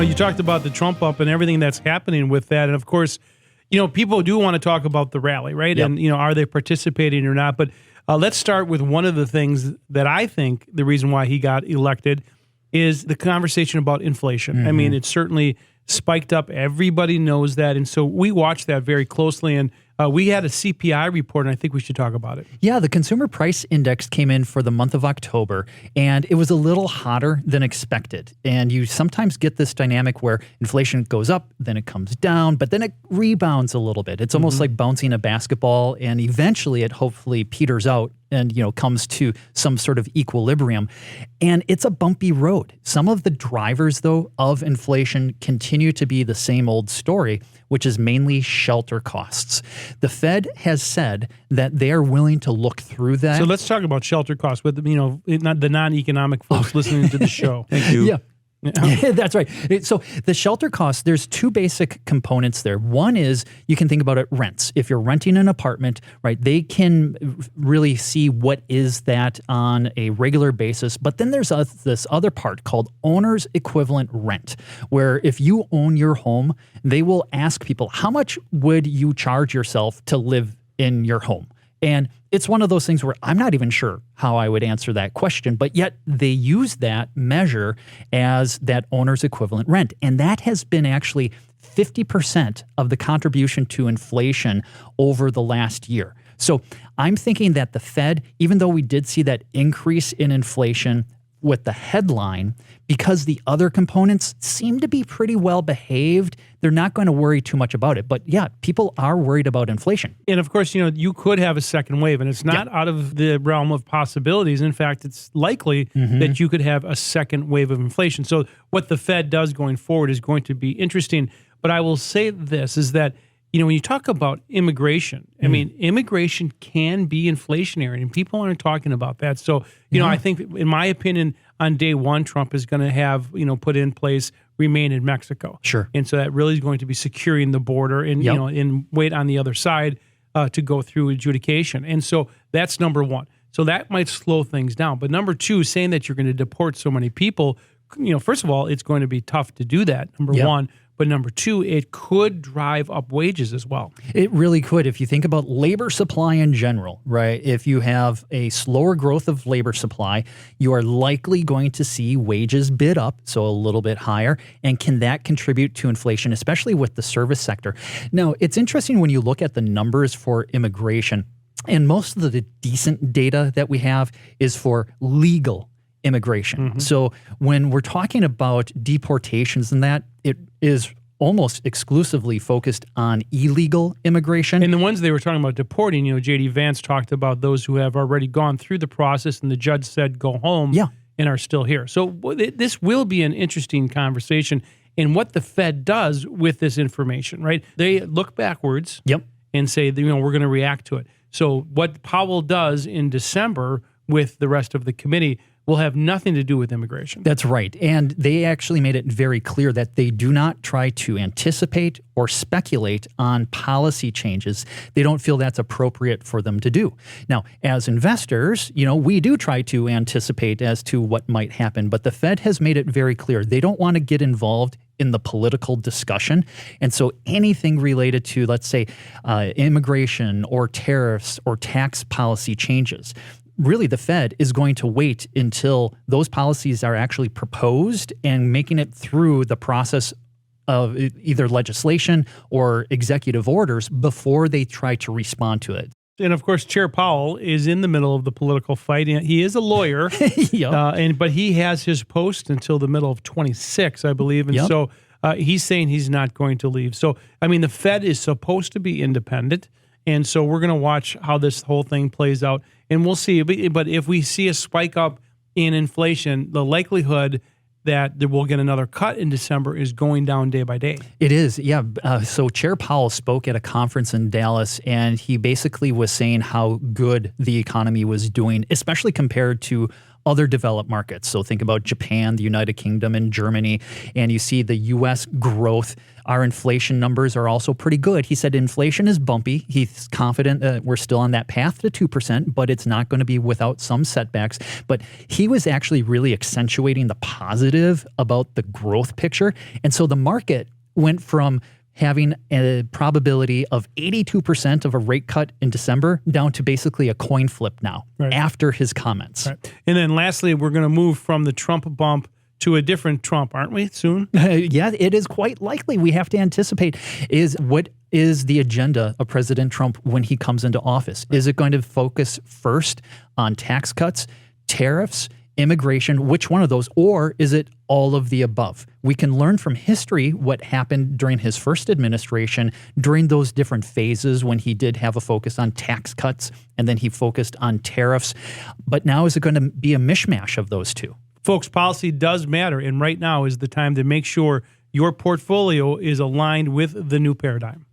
You talked about the Trump up and everything that's happening with that. And of course, people do want to talk about the rally, right? Yep. And, are they participating or not? But let's start with one of the things that I think the reason why he got elected is the conversation about inflation. Mm-hmm. I mean, it certainly spiked up. Everybody knows that. And so we watch that very closely. And we had a CPI report, and I think we should talk about it. Yeah, the Consumer Price Index came in for the month of October, and it was a little hotter than expected. And you sometimes get this dynamic where inflation goes up, then it comes down, but then it rebounds a little bit. It's almost like bouncing a basketball, and eventually it hopefully peters out and comes to some sort of equilibrium. And it's a bumpy road. Some of the drivers, though, of inflation continue to be the same old story, which is mainly shelter costs. The Fed has said that they are willing to look through that. So let's talk about shelter costs with not the non-economic folks listening to the show. Thank you. Yeah. That's right. So the shelter costs, there's two basic components there. One is you can think about it rents. If you're renting an apartment, right, they can really see what is that on a regular basis. But then there's this other part called owner's equivalent rent, where if you own your home, they will ask people, how much would you charge yourself to live in your home? And it's one of those things where I'm not even sure how I would answer that question, but yet they use that measure as that owner's equivalent rent. And that has been actually 50% of the contribution to inflation over the last year. So I'm thinking that the Fed, even though we did see that increase in inflation with the headline, because the other components seem to be pretty well behaved, they're not going to worry too much about it. But yeah, people are worried about inflation. And of course, you could have a second wave, and it's not out of the realm of possibilities. In fact, it's likely that you could have a second wave of inflation. So what the Fed does going forward is going to be interesting. But I will say this, is that when you talk about immigration, I mean, immigration can be inflationary, and people aren't talking about that. So, I think, in my opinion, on day one, Trump is going to have, put in place remain in Mexico. Sure. And so that really is going to be securing the border and, and wait on the other side to go through adjudication. And so that's number one. So that might slow things down. But number two, saying that you're going to deport so many people, first of all, it's going to be tough to do that, number one. But number two, it could drive up wages as well. It really could. If you think about labor supply in general, right? If you have a slower growth of labor supply, you are likely going to see wages bid up, so a little bit higher. And can that contribute to inflation, especially with the service sector? Now, it's interesting when you look at the numbers for immigration, and most of the decent data that we have is for legal immigration. So when we're talking about deportations and that, it is almost exclusively focused on illegal immigration. And the ones they were talking about deporting, J.D. Vance talked about those who have already gone through the process and the judge said go home and are still here. So this will be an interesting conversation in what the Fed does with this information, right? They look backwards and say, we're going to react to it. So what Powell does in December with the rest of the committee will have nothing to do with immigration. That's right. And they actually made it very clear that they do not try to anticipate or speculate on policy changes. They don't feel that's appropriate for them to do. Now, as investors, we do try to anticipate as to what might happen, but the Fed has made it very clear they don't want to get involved in the political discussion. And so anything related to, let's say, immigration or tariffs or tax policy changes, really, the Fed is going to wait until those policies are actually proposed and making it through the process of either legislation or executive orders before they try to respond to it. And of course, Chair Powell is in the middle of the political fight. He is a lawyer, but he has his post until the middle of 26, I believe. And so he's saying he's not going to leave. So, I mean, the Fed is supposed to be independent. And so we're going to watch how this whole thing plays out, and we'll see. But if we see a spike up in inflation, the likelihood that we'll get another cut in December is going down day by day. It is, yeah. So Chair Powell spoke at a conference in Dallas, and he basically was saying how good the economy was doing, especially compared to other developed markets. So think about Japan, the United Kingdom, and Germany, and you see the U.S. growth. Our inflation numbers are also pretty good. He said inflation is bumpy. He's confident that we're still on that path to 2%, but it's not going to be without some setbacks. But he was actually really accentuating the positive about the growth picture. And so the market went from having a probability of 82% of a rate cut in December down to basically a coin flip now after his comments. Right. And then lastly, we're going to move from the Trump bump to a different Trump, aren't we, soon? Yeah, it is quite likely. We have to anticipate what is the agenda of President Trump when he comes into office. Is it going to focus first on tax cuts, tariffs, immigration, which one of those, or is it all of the above? We can learn from history what happened during his first administration, during those different phases when he did have a focus on tax cuts and then he focused on tariffs. But now is it going to be a mishmash of those two? Folks, policy does matter, and right now is the time to make sure your portfolio is aligned with the new paradigm.